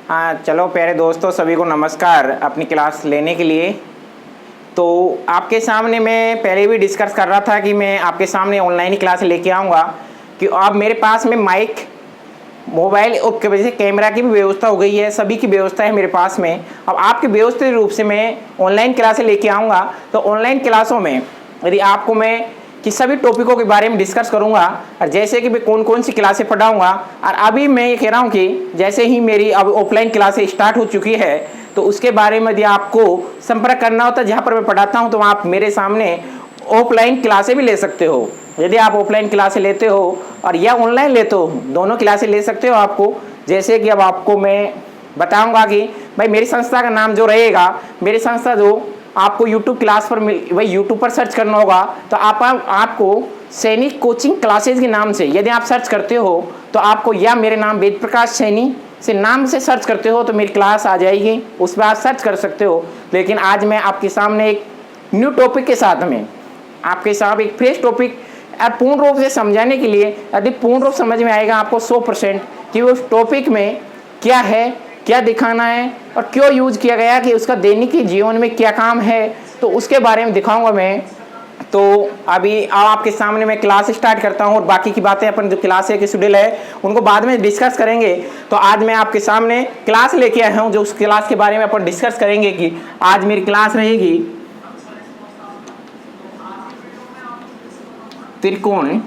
हाँ चलो प्यारे दोस्तों, सभी को नमस्कार अपनी क्लास लेने के लिए। तो आपके सामने मैं पहले भी डिस्कस कर रहा था कि मैं आपके सामने ऑनलाइन ही क्लास लेके आऊँगा कि अब मेरे पास में माइक, मोबाइल और की वजह से कैमरा की भी व्यवस्था हो गई है, सभी की व्यवस्था है मेरे पास में। अब आपके व्यवस्थित रूप से मैं ऑनलाइन क्लासें लेके आऊँगा। तो ऑनलाइन क्लासों में यदि आपको मैं कि सभी टॉपिकों के बारे में डिस्कस करूंगा और जैसे कि मैं कौन कौन सी क्लासें पढ़ाऊंगा। और अभी मैं ये कह रहा हूँ कि जैसे ही मेरी अब ऑफलाइन क्लासें स्टार्ट हो चुकी है तो उसके बारे में यदि आपको संपर्क करना होता है जहाँ पर मैं पढ़ाता हूँ तो आप मेरे सामने ऑफलाइन क्लासें भी ले सकते हो। यदि आप ऑफलाइन क्लासें लेते हो और या ऑनलाइन लेते हो, दोनों क्लासें ले सकते हो आपको। जैसे कि अब आपको मैं बताऊँगा कि भाई मेरी संस्था का नाम जो रहेगा, मेरी संस्था जो आपको YouTube क्लास पर वही YouTube पर सर्च करना होगा तो आपको सैनिक कोचिंग क्लासेज के नाम से यदि आप सर्च करते हो तो आपको, या मेरे नाम वेद प्रकाश सैनी से नाम से सर्च करते हो तो मेरी क्लास आ जाएगी, उस पर आप सर्च कर सकते हो। लेकिन आज मैं आपके सामने एक न्यू टॉपिक के साथ में आपके साथ एक फ्रेश टॉपिक पूर्ण रूप से समझाने के लिए, यदि पूर्ण रूप समझ में आएगा आपको 100% कि उस टॉपिक में क्या है, क्या दिखाना है और क्यों यूज किया गया, कि उसका दैनिक जीवन में क्या काम है, तो उसके बारे में दिखाऊंगा मैं। तो अभी आपके सामने मैं क्लास स्टार्ट करता हूं और बाकी की बातें अपन जो क्लास है कि शेड्यूल है उनको बाद में डिस्कस करेंगे। तो आज मैं आपके सामने क्लास लेके आया हूं जो उस क्लास के बारे में अपन डिस्कस करेंगे कि आज मेरी क्लास रहेगी त्रिकोण।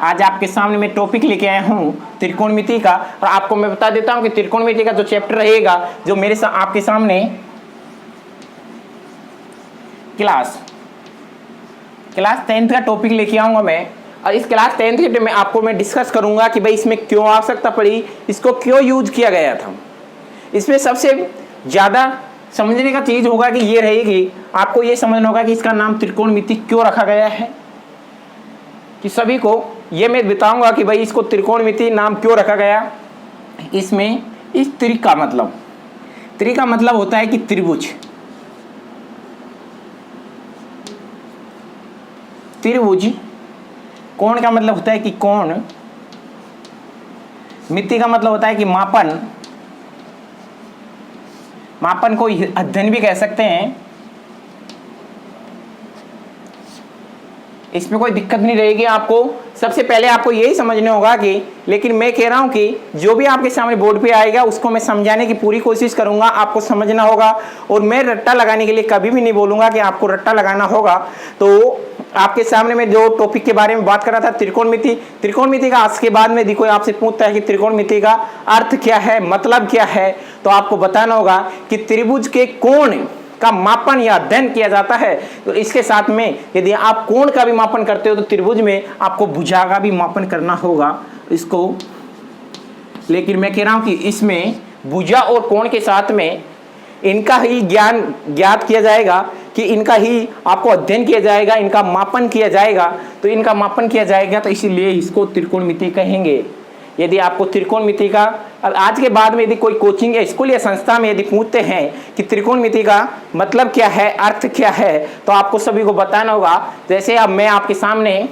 आज आपके सामने मैं टॉपिक लेके आया हूँ त्रिकोणमिति का। और आपको मैं बता देता हूँ कि त्रिकोणमिति का जो चैप्टर रहेगा जो मेरे आपके सामने क्लास 10th का टॉपिक लेके आऊँगा मैं। और इस क्लास 10th के में आपको मैं डिस्कस करूँगा कि भाई इसमें क्यों आवश्यकता पड़ी, इसको क्यों यूज किया गया था। इसमें सबसे ज़्यादा समझने का चीज़ होगा कि ये रहेगी, आपको ये समझना होगा कि इसका नाम त्रिकोणमिति क्यों रखा गया है। कि सभी को ये मैं बताऊंगा कि भाई इसको त्रिकोणमिति नाम क्यों रखा गया। इसमें इस त्रि का मतलब होता है कि त्रिभुज। त्रिभुज। कोण का मतलब होता है कि कोण। मिति का मतलब होता है कि मापन। मापन को अध्ययन भी कह सकते हैं। इसमें कोई दिक्कत नहीं रहेगी आपको। सबसे पहले आपको यही समझना होगा कि, लेकिन मैं कह रहा हूं कि जो भी आपके सामने बोर्ड पे आएगा उसको मैं समझाने की पूरी कोशिश करूंगा, आपको समझना होगा। और मैं रट्टा लगाने के लिए कभी भी नहीं बोलूंगा कि आपको रट्टा लगाना होगा। तो आपके सामने मैं जो टॉपिक के बारे में बात कर रहा था त्रिकोणमिति। त्रिकोणमिति का आज के बाद में यदि कोई आपसे पूछता है कि त्रिकोणमिति का अर्थ क्या है, मतलब क्या है, तो आपको बताना होगा कि त्रिभुज के कोण का मापन या अध्ययन किया जाता है। तो इसके साथ में यदि आप कोण का भी मापन करते हो तो त्रिभुज में आपको भुजा का भी मापन करना होगा इसको। लेकिन मैं कह रहा हूं कि इसमें भुजा और कोण के साथ में इनका ही ज्ञान ज्ञात किया जाएगा, कि इनका ही आपको अध्ययन किया जाएगा, इनका मापन किया जाएगा। तो इनका मापन किया जाएगा तो इसीलिए इसको त्रिकोणमिति कहेंगे। यदि आपको त्रिकोणमिति का आज के बाद में यदि कोई कोचिंग या स्कूल या संस्था में यदि पूछते हैं कि त्रिकोणमिति का मतलब क्या है, अर्थ क्या है, तो आपको सभी को बताना होगा। जैसे अब मैं आपके सामने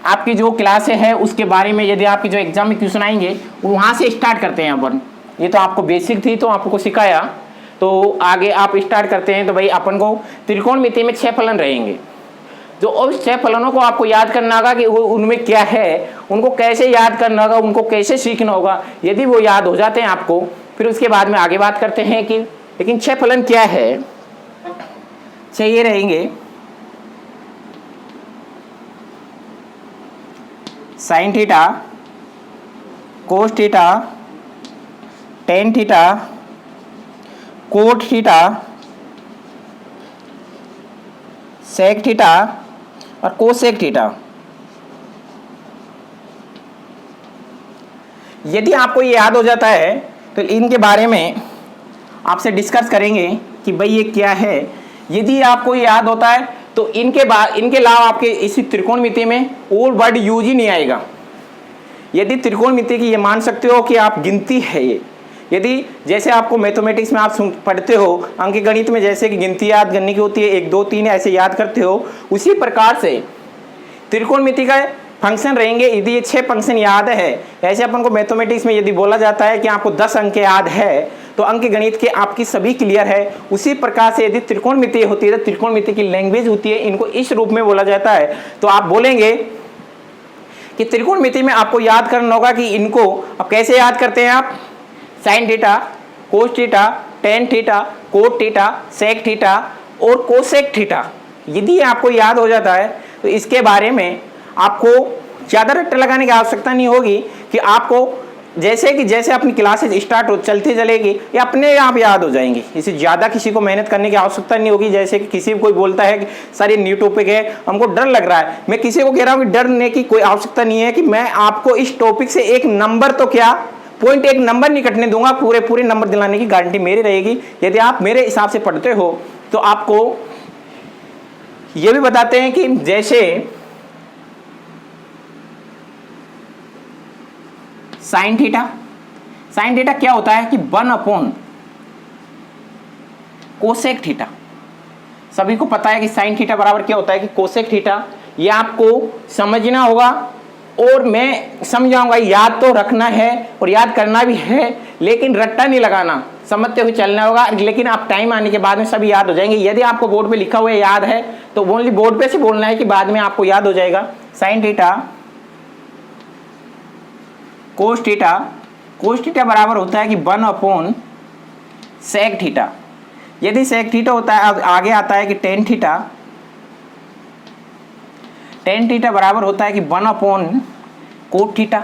आपकी जो क्लासें हैं उसके बारे में, यदि आपकी जो एग्जाम में क्वेश्चन आएंगे वहाँ से स्टार्ट करते हैं अपन। ये तो आपको बेसिक थी तो आपको सिखाया, तो आगे आप स्टार्ट करते हैं। तो भाई अपन को त्रिकोणमिति में 6 फलन रहेंगे। जो उस 6 फलनों को आपको याद करना होगा कि उनमें क्या है, उनको कैसे याद करना होगा, उनको कैसे सीखना होगा। यदि वो याद हो जाते हैं आपको, फिर उसके बाद में आगे बात करते हैं कि लेकिन 6 फलन क्या है। 6 ये रहेंगे, sine theta, cos theta, tan theta, cot theta, sec theta और कोसेक थीटा। यदि आपको ये याद हो जाता है तो इनके बारे में आपसे डिस्कस करेंगे कि भाई ये क्या है। यदि आपको ये याद होता है तो इनके अलावा आपके इसी त्रिकोणमिति में और वर्ड यूज ही नहीं आएगा। यदि त्रिकोणमिति की ये मान सकते हो कि आप गिनती है ये। यदि जैसे आपको मैथमेटिक्स में आप पढ़ते हो, अंक गणित में जैसे कि गिनती याद करने की होती है, 1 2 3 ऐसे याद करते हो, उसी प्रकार से त्रिकोणमिति का फंक्शन रहेंगे। यदि ये 6 फंक्शन याद है, ऐसे अपन को मैथमेटिक्स में यदि बोला जाता है कि आपको 10 अंक याद है तो अंक गणित के आपकी सभी क्लियर है। उसी प्रकार से यदि त्रिकोणमिति होती है तो त्रिकोणमिति की लैंग्वेज होती है, इनको इस रूप में बोला जाता है। तो आप बोलेंगे कि त्रिकोणमिति में आपको याद करना होगा कि इनको अब कैसे याद करते हैं आप, sine theta, cos theta, tan theta, cot theta, sec theta और कोसेक थीटा। यदि आपको याद हो जाता है तो इसके बारे में आपको ज़्यादा रट्टा लगाने की आवश्यकता नहीं होगी कि आपको जैसे अपनी क्लासेज स्टार्ट हो चलती चलेगी ये अपने आप याद हो जाएंगी। इसे ज़्यादा किसी को मेहनत करने की आवश्यकता नहीं होगी। जैसे कि किसी कोई बोलता है कि सर ये न्यू टॉपिक है, हमको डर लग रहा है, मैं किसी को कह रहा हूँ कि डरने की कोई आवश्यकता नहीं है कि मैं आपको इस टॉपिक से एक नंबर तो क्या पॉइंट एक नंबर नहीं कटने दूंगा, पूरे नंबर दिलाने की गारंटी मेरी रहेगी। यदि आप मेरे हिसाब से पढ़ते हो तो आपको ये भी बताते हैं कि जैसे साइन थीटा क्या होता है कि 1 अपॉन कोसेक थीटा। सभी को पता है कि साइन थीटा बराबर क्या होता है कि कोसेक थीटा। ये आपको समझना होगा और मैं समझाऊंगा, याद तो रखना है और याद करना भी है, लेकिन रट्टा नहीं लगाना, समझते हुए चलना होगा। लेकिन आप टाइम आने के बाद में सभी याद हो जाएंगे। यदि आपको बोर्ड पे लिखा हुआ याद है तो ओनली बोर्ड पे से बोलना है कि बाद में आपको याद हो जाएगा। साइन थीटा कोस थीटा बराबर होता है कि 1 अपॉन सेक थीटा। यदि सेक थीटा होता है, आगे आता है कि टेन थीटा बराबर होता है कि 1 अपॉन कोट थीटा।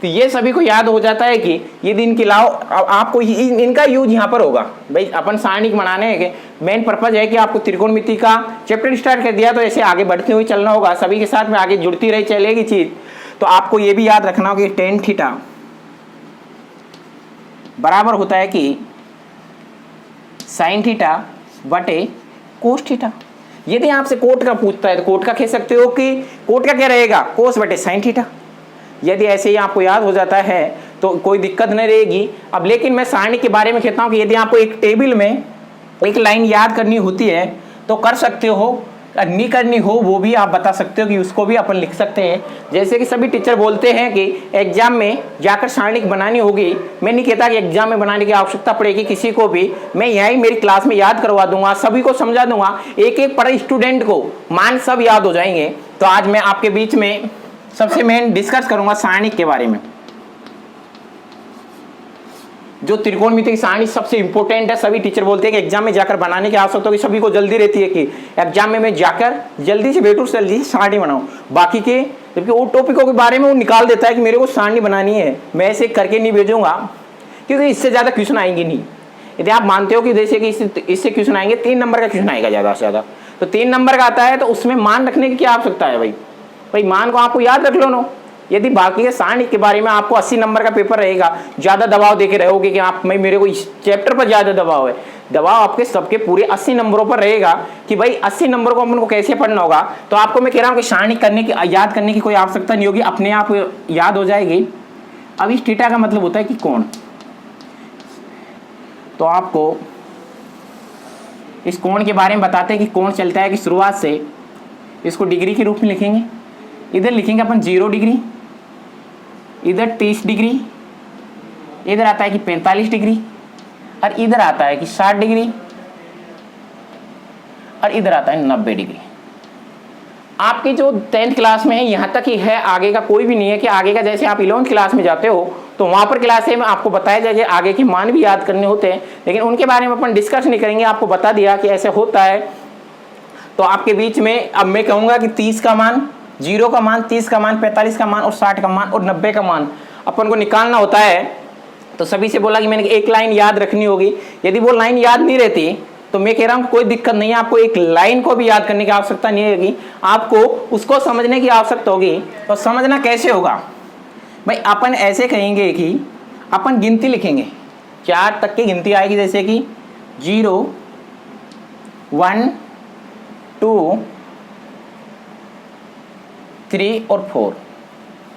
तो ये सभी को याद हो जाता है कि यदि इनके लाओ आपको इनका यूज यहाँ पर होगा। भाई अपन सारणिक बनाने के मेन पर्पज है कि आपको त्रिकोणमिति का चैप्टर स्टार्ट कर दिया तो ऐसे आगे बढ़ते हुए चलना होगा, सभी के साथ में आगे जुड़ती रही चलेगी चीज़। तो आपको ये भी याद रखना होगा कि टेन थीटा बराबर होता है कि साइन थीटा बटे कोस थीटा। यदि आपसे कोट का पूछता है तो कोट का कह सकते हो कि कोट का क्या रहेगा, कोस बटे साइन थीटा। यदि ऐसे ही आपको याद हो जाता है तो कोई दिक्कत नहीं रहेगी। अब लेकिन मैं सारणी के बारे में कहता हूँ कि यदि आपको एक टेबल में एक लाइन याद करनी होती है तो कर सकते हो, नहीं करनी हो वो भी आप बता सकते हो कि उसको भी अपन लिख सकते हैं। जैसे कि सभी टीचर बोलते हैं कि एग्जाम में जाकर सारणिक बनानी होगी, मैं नहीं कहता कि एग्जाम में बनाने की आवश्यकता पड़ेगी किसी को भी, मैं यहीं मेरी क्लास में याद करवा दूंगा, सभी को समझा दूंगा, एक एक पढ़े स्टूडेंट को मान सब याद हो जाएंगे। तो आज मैं आपके बीच में सबसे मेन डिस्कस करूंगा सारणिक के बारे में। जो त्रिकोणमिति की सारणी सबसे इंपॉर्टेंट है, सभी टीचर बोलते हैं कि एग्जाम में जाकर बनाने की आवश्यकता होगी, सभी को जल्दी रहती है कि एग्जाम में मैं जाकर जल्दी से बैठूं, जल्दी से सारणी बनाऊं। बाकी के जबकि वो टॉपिकों के बारे में वो निकाल देता है कि मेरे को सारणी बनानी है, मैं ऐसे करके नहीं भेजूंगा क्योंकि इससे ज़्यादा क्वेश्चन आएंगे नहीं। यदि आप मानते हो कि जैसे कि इससे क्वेश्चन आएंगे 3 नंबर का क्वेश्चन आएगा ज़्यादा से ज़्यादा, तो 3 नंबर का आता है तो उसमें मान रखने की क्या आवश्यकता है भाई मान को आपको याद रख लो ना। यदि बाकी के सारणी के बारे में आपको 80 नंबर का पेपर रहेगा, ज़्यादा दबाव देके रहोगे कि आप मेरे को इस चैप्टर पर ज़्यादा दबाव है, दबाव आपके सबके पूरे 80 नंबरों पर रहेगा कि भाई 80 नंबर को अपन को कैसे पढ़ना होगा। तो आपको मैं कह रहा हूँ कि सारणी करने की याद करने की कोई आवश्यकता नहीं होगी, अपने आप याद हो जाएगी। अब इस थीटा का मतलब होता है कि कोण। तो आपको इस कोण के बारे में बताते हैं कि कोण चलता है कि शुरुआत से इसको डिग्री के रूप में लिखेंगे, इधर लिखेंगे अपन 0 डिग्री, इधर 30 डिग्री, इधर आता है कि 45 डिग्री, और इधर आता है कि 60 डिग्री, और इधर आता है 90 डिग्री। आपकी जो 10th क्लास में है यहाँ तक ही है, आगे का कोई भी नहीं है कि आगे का जैसे आप 11th क्लास में जाते हो तो वहाँ पर क्लास में आपको बताया जाएगा आगे की मान भी याद करने होते हैं, लेकिन उनके बारे में अपन डिस्कस नहीं करेंगे। आपको बता दिया कि ऐसे होता है। तो आपके बीच में अब मैं कहूँगा कि 30 का मान, 0 का मान, 30 का मान, 45 का मान और 60 का मान और 90 का मान अपन को निकालना होता है। तो सभी से बोला कि मैंने एक लाइन याद रखनी होगी। यदि वो लाइन याद नहीं रहती तो मैं कह रहा हूँ कोई दिक्कत नहीं है, आपको एक लाइन को भी याद करने की आवश्यकता नहीं होगी, आपको उसको समझने की आवश्यकता होगी। तो समझना कैसे होगा भाई, अपन ऐसे कहेंगे कि अपन गिनती लिखेंगे, 4 तक की गिनती आएगी, जैसे कि 0 1 2 3 और 4।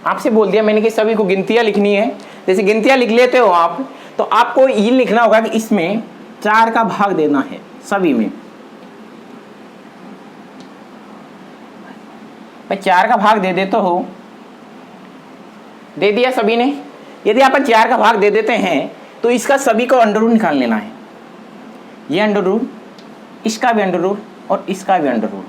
आपसे बोल दिया मैंने कि सभी को गिनतियाँ लिखनी है, जैसे गिनतियाँ लिख लेते हो आप, तो आपको ये लिखना होगा कि इसमें 4 का भाग देना है सभी में। भाई 4 का भाग दे देते हो, दे दिया सभी ने। यदि अपन 4 का भाग दे देते हैं तो इसका सभी को अंडर रूट निकाल लेना है। ये अंडर रूट, इसका भी अंडर रूट और इसका भी अंडर रूट।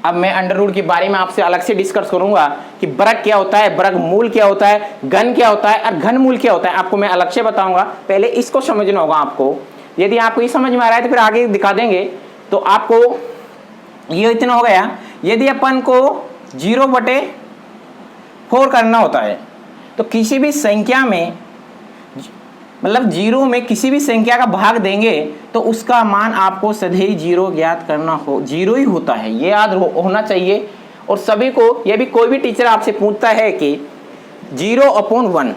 अब मैं अंडर रूट के बारे में आपसे अलग से डिस्कस करूंगा कि वर्ग क्या होता है, वर्ग मूल क्या होता है, घन क्या होता है और घन मूल क्या होता है, आपको मैं अलग से बताऊंगा। पहले इसको समझना होगा आपको। यदि आपको ये समझ में आ रहा है तो फिर आगे दिखा देंगे। तो आपको ये इतना हो गया। यदि अपन को 0/4 करना होता है तो किसी भी संख्या में, मतलब 0 में किसी भी संख्या का भाग देंगे तो उसका मान आपको सदैव 0 ज्ञात करना हो, 0 ही होता है, ये याद होना चाहिए। और सभी को, ये भी कोई भी टीचर आपसे पूछता है कि 0/1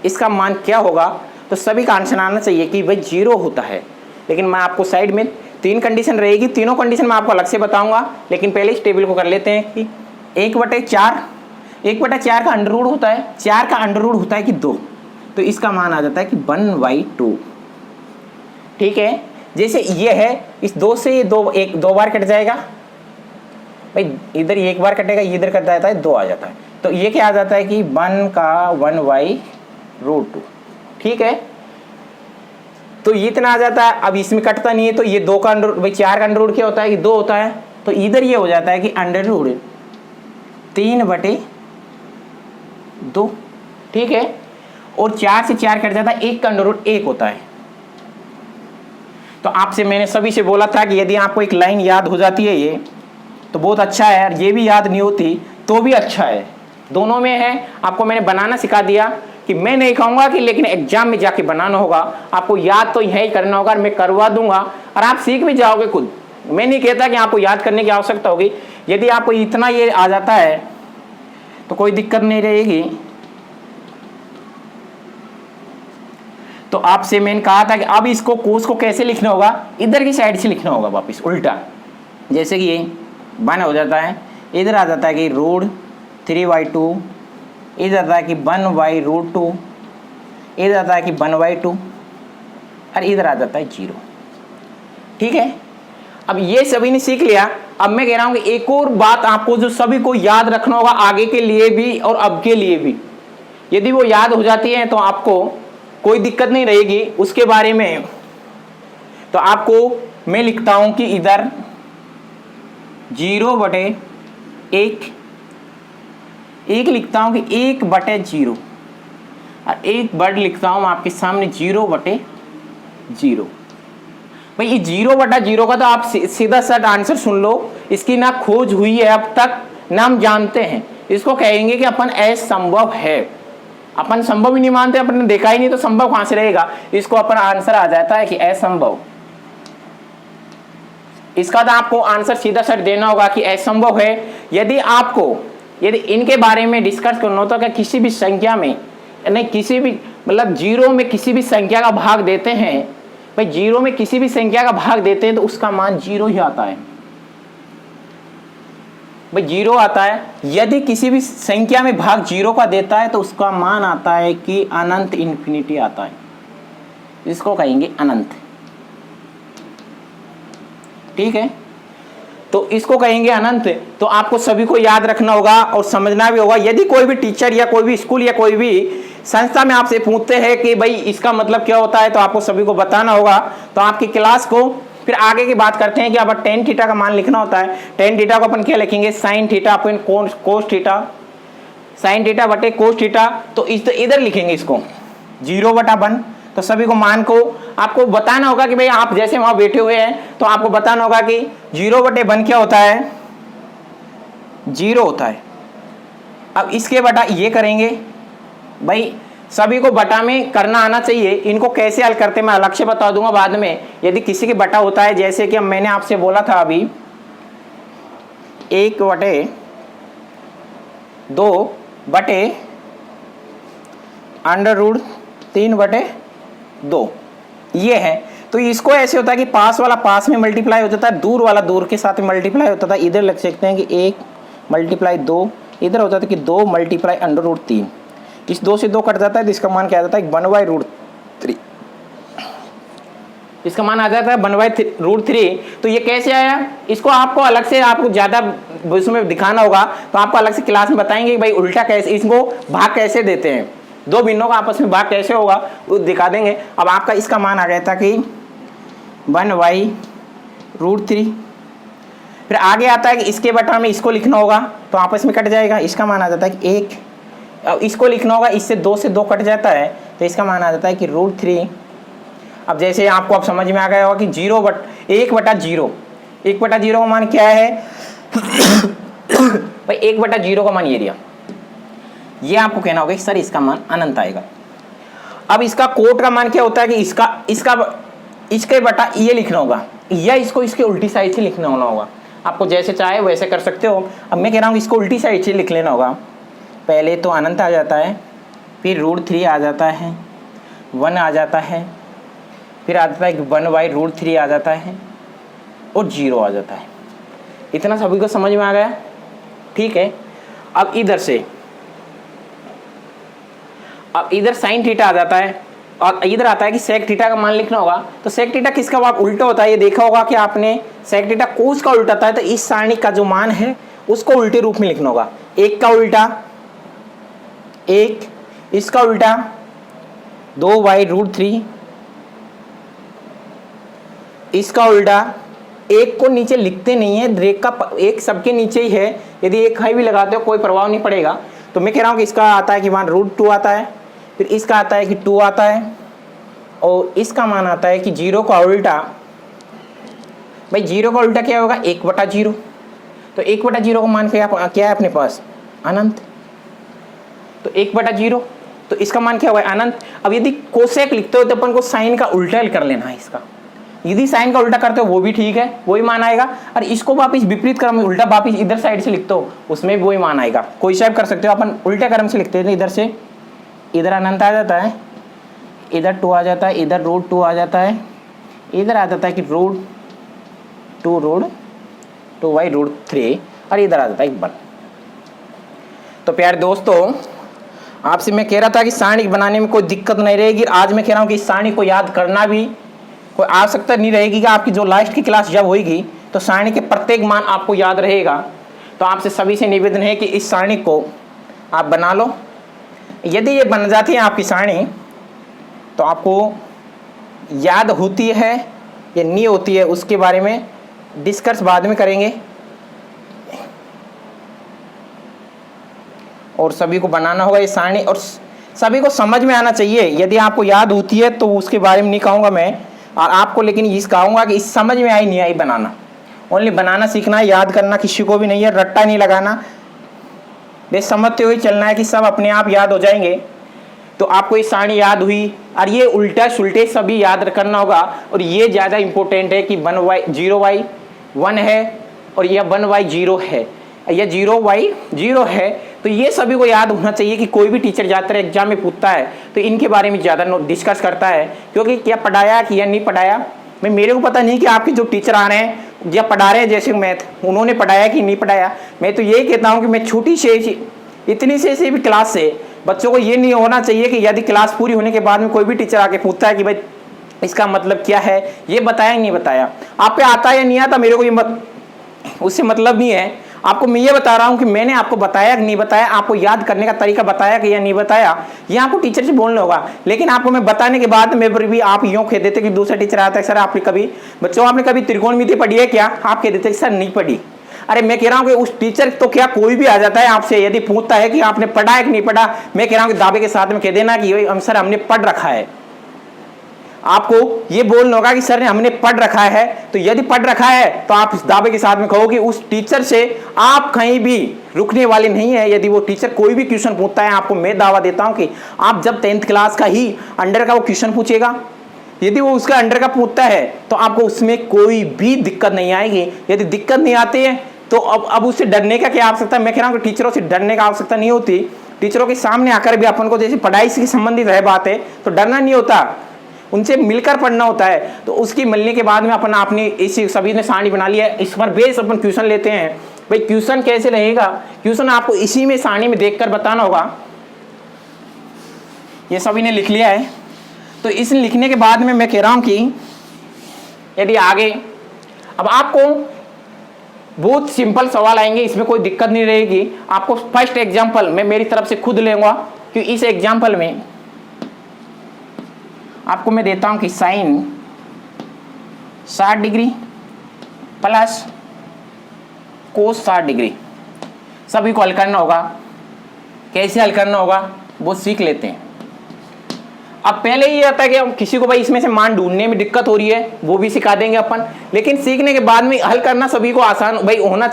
इसका मान क्या होगा, तो सभी का आंसर आना चाहिए कि भाई 0 होता है। लेकिन मैं आपको साइड में 3 कंडीशन रहेगी, तीनों कंडीशन मैं आपको अलग से बताऊंगा। लेकिन पहले इस टेबल को कर लेते हैं कि 1/4, 1/4 का अंडर रूट होता है, 4 का अंडर रूट होता है कि 2, तो इसका मान आ जाता है कि 1/2। ठीक है, जैसे ये है, इस 2 से 2 बार कट जाएगा भाई, इधर 1 बार कटेगा, इधर कट जाता है 2 आ जाता है, तो ये क्या आ जाता है कि 1 का 1/√2। ठीक है, तो ये इतना आ जाता है। अब इसमें कटता नहीं है तो ये 2 का अंडर, भाई 4 का अंडर रूट क्या होता है कि 2 होता है, तो इधर ये हो जाता है कि अंडर रूट 3/2। ठीक है, और 4 से 4 कट जाता है, 1 का अंडर रूट 1 होता है। तो आपसे मैंने सभी से बोला था कि यदि आपको एक लाइन याद हो जाती है ये तो बहुत अच्छा है, और ये भी याद नहीं होती तो भी अच्छा है, दोनों में है। आपको मैंने बनाना सिखा दिया कि मैं नहीं कहूँगा कि लेकिन एग्जाम में जाके बनाना होगा, आपको याद तो यही करना होगा, और मैं करवा दूंगा और आप सीख भी जाओगे खुद। मैं नहीं कहता कि आपको याद करने की आवश्यकता होगी, यदि आपको इतना ये आ जाता है तो कोई दिक्कत नहीं रहेगी। तो आपसे मैंने कहा था कि अब इसको कोस को कैसे लिखना होगा, इधर की साइड से लिखना होगा वापस उल्टा। जैसे कि ये 1 हो जाता है, इधर आ जाता है कि √3/2, इधर आता है कि 1/√2, इधर आता है कि 1/2 और इधर आ जाता है 0। ठीक है, अब ये सभी ने सीख लिया। अब मैं कह रहा हूं कि एक और बात आपको जो सभी को याद रखना होगा आगे के लिए भी और अब के लिए भी। यदि वो याद हो जाती है तो आपको कोई दिक्कत नहीं रहेगी उसके बारे में। तो आपको मैं लिखता हूं कि इधर 0/1, एक लिखता हूं कि 1/0 और एक वर्ड लिखता हूं आपके सामने 0/0। भाई ये 0/0 का तो आप सीधा सट आंसर सुन लो, इसकी ना खोज हुई है अब तक ना हम जानते हैं। इसको कहेंगे कि अपन असंभव है, अपन संभव ही नहीं मानते, अपन ने देखा ही नहीं तो संभव कहां से रहेगा। इसको अपन आंसर आ जाता है कि असंभव। इसका तो आपको आंसर सीधा सट देना होगा कि असंभव है। यदि इनके बारे में डिस्कस करना होता है कि किसी भी संख्या में, नहीं किसी भी, मतलब 0 में किसी भी संख्या का भाग देते हैं, भाई 0 में किसी भी संख्या का भाग देते हैं तो उसका मान 0 ही आता है। भाई 0 आता है। यदि किसी भी संख्या में भाग 0 का देता है तो उसका मान आता है कि अनंत, इन्फिनिटी आता है, इसको कहेंगे अनंत। ठीक है, तो इसको कहेंगे अनंत। तो आपको सभी को याद रखना होगा और समझना भी होगा। यदि कोई भी टीचर या कोई भी स्कूल या कोई भी संस्था में आपसे पूछते हैं कि भाई इसका मतलब क्या होता है, तो आपको सभी को बताना होगा। तो आपकी क्लास को फिर आगे की बात करते हैं कि अब tan थीटा का मान लिखना होता है। tan थीटा को अपन क्या लिखेंगे, sin थीटा अपन cos थीटा, sin थीटा बटे cos थीटा। तो इधर लिखेंगे इसको 0/1। तो सभी को मान को आपको बताना होगा कि भाई आप जैसे वहां बैठे हुए हैं तो आपको बताना होगा कि 0/1 क्या होता है, 0 होता है। अब इसके बटा ये करेंगे, भाई सभी को बटा में करना आना चाहिए। इनको कैसे हल करते मैं अलग से बता दूंगा बाद में। यदि किसी के बटा होता है, जैसे कि मैंने आपसे बोला था अभी 1/2 बटे √3/2 ये है। तो इसको ऐसे होता है कि पास वाला पास में मल्टीप्लाई हो जाता है, दूर वाला दूर के साथ मल्टीप्लाई होता था। इधर लिख सकते हैं कि 1 × 2, इधर होता था कि 2 × √3। इस 2 से 2 कट जाता है तो इसका मान क्या आ जाता है 1/√3। इसका मान आ जाता है 1/√3। तो ये कैसे आया, इसको आपको अलग से आपको ज़्यादा उसमें दिखाना होगा तो आपको अलग से क्लास में बताएंगे कि भाई उल्टा कैसे, इसको भाग कैसे देते हैं, दो भिन्नों का आपस में भाग कैसे होगा वो दिखा देंगे। अब आपका इसका मान आ गया था कि 1/√3। फिर आगे आता है कि इसके बटा में इसको लिखना होगा तो आपस में कट जाएगा, इसका मान आ जाता है कि 1। अब इसको लिखना होगा, इससे 2 से 2 कट जाता है तो इसका मान आ जाता है कि √3। अब जैसे आपको अब समझ में आ गया होगा कि 1/0, 1/0 का मान क्या है भाई 1/0 का मान ये दिया, ये आपको कहना होगा कि सर इसका मान अनंत आएगा। अब इसका कोट का मान क्या होता है कि इसके बटा ये लिखना होगा या इसको इसके उल्टी साइड से लिखना होगा, आपको जैसे चाहे वैसे कर सकते हो। अब मैं कह रहा हूँ इसको उल्टी साइड से लिख लेना होगा। पहले तो अनंत आ जाता है, फिर √3 आ जाता है, 1 आ जाता है, फिर आ जाता है 1/√3 आ जाता है और 0 आ जाता है। इतना सभी को समझ में आ गया, ठीक है। अब इधर साइन थीटा आ जाता है और इधर आता है कि सेक थीटा का मान लिखना होगा। तो सेक थीटा किसका उल्टा होता है, ये देखा होगा कि आपने सेक थीटा कोस का उल्टा था, तो इस सारणी का जो मान है उसको उल्टे रूप में लिखना होगा। 1 का उल्टा 1, इसका उल्टा 2/√3, इसका उल्टा 1 को नीचे लिखते नहीं है, रेख का 1 सबके नीचे ही है, यदि 1 हाई भी लगाते हो कोई प्रभाव नहीं पड़ेगा। तो मैं कह रहा हूँ कि इसका आता है कि मान √2 आता है, फिर इसका आता है कि 2 आता है और इसका मान आता है कि 0 का उल्टा, भाई 0 का उल्टा क्या होगा 1/0। तो 1/0 का मान क्या है अपने पास अनंत, तो 1/0, तो इसका मान क्या होगा अनंत। अब यदि कोसेक लिखते हो तो अपन को साइन का उल्टा कर लेना है इसका, यदि साइन का उल्टा करते हो वो भी ठीक है, वही मान आएगा। और इसको वापिस विपरीत क्रम में उल्टा वापिस इधर साइड से लिखते हो उसमें भी वही मान आएगा। कोई सा कर सकते हो, अपन उल्टे क्रम से लिखते हैं, इधर से इधर अनंत आ जाता है, इधर 2 आ जाता है, इधर √2 आ जाता है, इधर आ जाता है कि √2/√3 और इधर आ जाता है 1। तो प्यारे दोस्तों, आपसे मैं कह रहा था कि सारणी बनाने में कोई दिक्कत नहीं रहेगी। आज मैं कह रहा हूँ कि इस सारणी को याद करना भी कोई आवश्यकता नहीं रहेगी कि आपकी जो लास्ट की क्लास जब होगी तो सारणी के प्रत्येक मान आपको याद रहेगा। तो आपसे सभी से निवेदन है कि इस सारणी को आप बना लो। यदि ये बन जाती है आपकी सारणी तो आपको याद होती है या नहीं होती है उसके बारे में डिस्कस बाद में करेंगे, और सभी को बनाना होगा ये सारणी और सभी को समझ में आना चाहिए। यदि आपको याद होती है तो उसके बारे में नहीं कहूँगा मैं, और आपको लेकिन ये कहूँगा कि इस समझ में आई नहीं आई बनाना, ओनली बनाना सीखना है, याद करना किसी को भी नहीं है, रट्टा नहीं लगाना, बस समझते हुए चलना है कि सब अपने आप याद हो जाएंगे। तो आपको ये सारणी याद हुई और ये उल्टा सुल्टे सभी याद करना होगा। और ये ज़्यादा इंपॉर्टेंट है कि 0/1 है और यह 1/0 है, यह 0/0 है। तो ये सभी को याद होना चाहिए कि कोई भी टीचर जाता है एग्जाम में पूछता है तो इनके बारे में ज़्यादा डिस्कस करता है, क्योंकि क्या पढ़ाया कि या नहीं पढ़ाया। मैं मेरे को पता नहीं कि आपके जो टीचर आ रहे हैं या पढ़ा रहे हैं जैसे मैथ, उन्होंने पढ़ाया कि नहीं पढ़ाया। मैं तो यही कहता हूँ कि मैं छोटी से इतनी से भी क्लास से बच्चों को ये नहीं होना चाहिए कि यदि क्लास पूरी होने के बाद में कोई भी टीचर आके पूछता है कि भाई इसका मतलब क्या है, ये बताया नहीं बताया, आप पे आता है या नहीं आता, मेरे को ये उससे मतलब नहीं है। आपको मैं ये बता रहा हूँ कि मैंने आपको बताया कि नहीं बताया, आपको याद करने का तरीका बताया कि या नहीं बताया, ये आपको टीचर से बोलना होगा। लेकिन आपको मैं बताने के बाद में भी आप यूँ कह देते कि दूसरा टीचर आता है सर आपने कभी बच्चों आपने कभी त्रिकोणमिति पढ़ी है क्या, आप कह देते सर नहीं पढ़ी। अरे मैं कह रहा हूँ कि उस टीचर तो क्या कोई भी आ जाता है आपसे यदि पूछता है कि आपने पढ़ा है कि नहीं पढ़ा, मैं कह रहा हूँ कि दावे के साथ में कह देना कि सर हमने पढ़ रखा है। आपको ये बोलना होगा कि सर ने हमने पढ़ रखा है। तो यदि पढ़ रखा है तो आप इस दावे के साथ में कहो कि उस टीचर से आप कहीं भी रुकने वाले नहीं है। यदि वो टीचर कोई भी क्वेश्चन पूछता है, आपको मैं दावा देता हूं कि आप जब 10th क्लास का ही अंडर का वो क्वेश्चन पूछेगा, यदि वो उसका अंडर का पूछता है तो आपको उसमें कोई भी दिक्कत नहीं आएगी। यदि दिक्कत नहीं आती है तो अब उससे डरने का क्या आवश्यकता है। मैं कह रहा हूँ कि टीचरों से डरने का आवश्यकता नहीं होती। टीचरों के सामने आकर भी अपन को जैसे पढ़ाई से संबंधित है बात है तो डरना नहीं होता, उनसे मिलकर पढ़ना होता है। तो उसकी मिलने के बाद में अपन आपने इसी सभी ने सारणी बना लिया है, इस पर बेस अपन क्वेश्चन लेते हैं। भाई क्वेश्चन कैसे रहेगा, क्वेश्चन आपको इसी में सारणी में देखकर बताना होगा। ये सभी ने लिख लिया है। तो इस लिखने के बाद में मैं कह रहा हूँ कि यदि आगे, अब आपको बहुत सिंपल सवाल आएंगे, इसमें कोई दिक्कत नहीं रहेगी। आपको फर्स्ट एग्जांपल मैं मेरी तरफ से खुद लूंगा कि इस एग्जांपल में आपको मैं देता हूं कि sine 60 degree plus cos 60 degree, सभी को हल करना होगा। कैसे हल करना होगा वो सीख लेते हैं। अब पहले ये आता है कि किसी को भाई इसमें से मान ढूंढने में दिक्कत हो रही है, वो भी सिखा देंगे अपन, लेकिन सीखने के बाद में हल करना सभी को आसान भाई होना चाहिए।